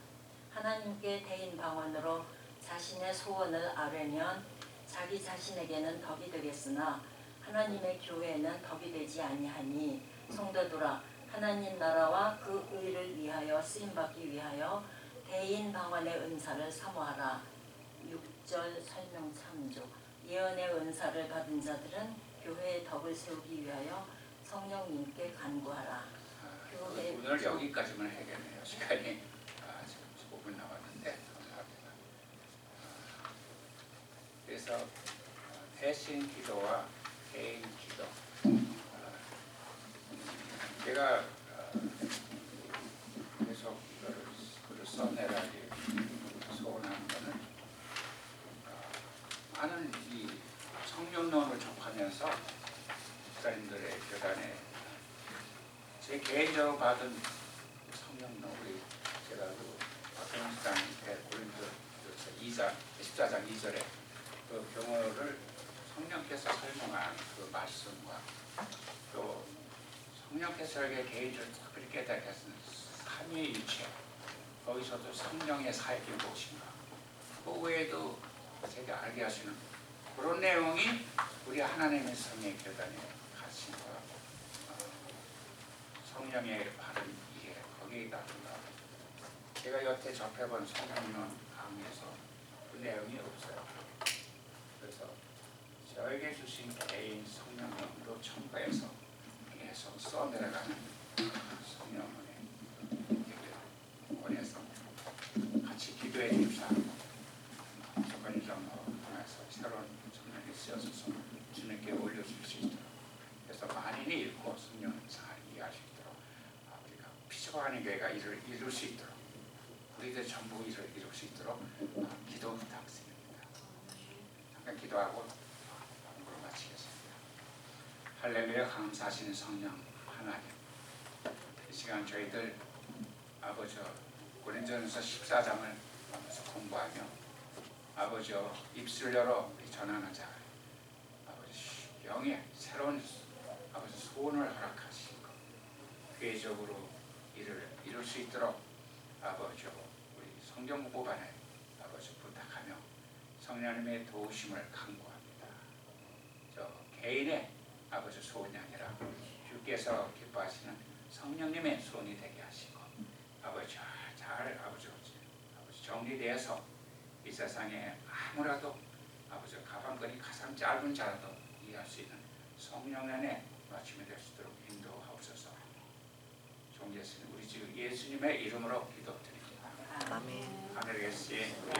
하나님께 대인 방언으로 자신의 소원을 아뢰면 자기 자신에게는 덕이 되겠으나 하나님의 교회에는 덕이 되지 아니하니 성도들아 하나님 나라와 그 의를 위하여 쓰임받기 위하여 대인 방언의 은사를 사모하라. 6절 설명 참조. 예언의 은사를 받은 자들은 교회의 덕을 세우기 위하여 성령님께 간구하라. 오늘 여기까지만 해야겠네요. 시간이 지금 15분 남았는데 감사합니다. 그래서 대신 기도와 개인 기도. 제가 계속 글을 써내라기 소원하는 것은 많은 이 성령론을 접하면서 목사님들의 교단에 제 개인적으로 받은 성령론 우리 제가 그 박경훈 수장한테 고린도전서 2장 14장 2절에 그 경우를 성령께서 설명한 그 말씀과 또 성령께서 이렇게 개인적으로 특별히 깨닫게 하신 삼위일체 거기서도 성령의 사역이 무엇인가 그 외에도 제가 알게 하시는 그런 내용이 우리 하나님의 성의 교단에 가신 것 성령의 바른 이해 거기에다가 제가 여태 접해본 성령론 강의에서 그 내용이 없어요. 그래서 저에게 주신 개인 성령론으로 첨가해서 계속 써내려가는 성령론에 원해서 같이 기도해 줍시다. 조건이 좀 통해서 새로운 성령이 쓰여서 주님께 올려줄 수 있도록 그래서 만인이 읽고 성령을 잘 이해할 수 있도록 우리가 피조하는 교회가 이룰 수 있도록 우리들 전부 이룰 수 있도록 기도 부탁드립니다. 잠깐 기도하고 공부를 마치겠습니다. 할렐루야. 감사하시는 성령 하나님, 이 시간 저희들 아버지 고린도전서 14장을 공부하며 아버지 입술 열어 전하는 자 아버지 영의 새로운 아버지 소원을 허락하시고 회적으로 이룰 수 있도록 아버지 우리 성경 공부반에 아버지 부탁하며 성령님의 도우심을 간구합니다. 저 개인의 아버지 소원이 아니라 주께서 기뻐하시는 성령님의 소원이 되게 하시고 아버지 잘 아버지 정리되어서 이 세상에 아무라도 아버지 가방끈이 가장 짧은 자라도 이해할 수 있는 성령 안에 맞춤이 될 수 있도록 인도하옵소서. 모르겠으니 우리 지금 예수님의 이름으로 기도드립니다. 아멘. 하늘에 계신 우리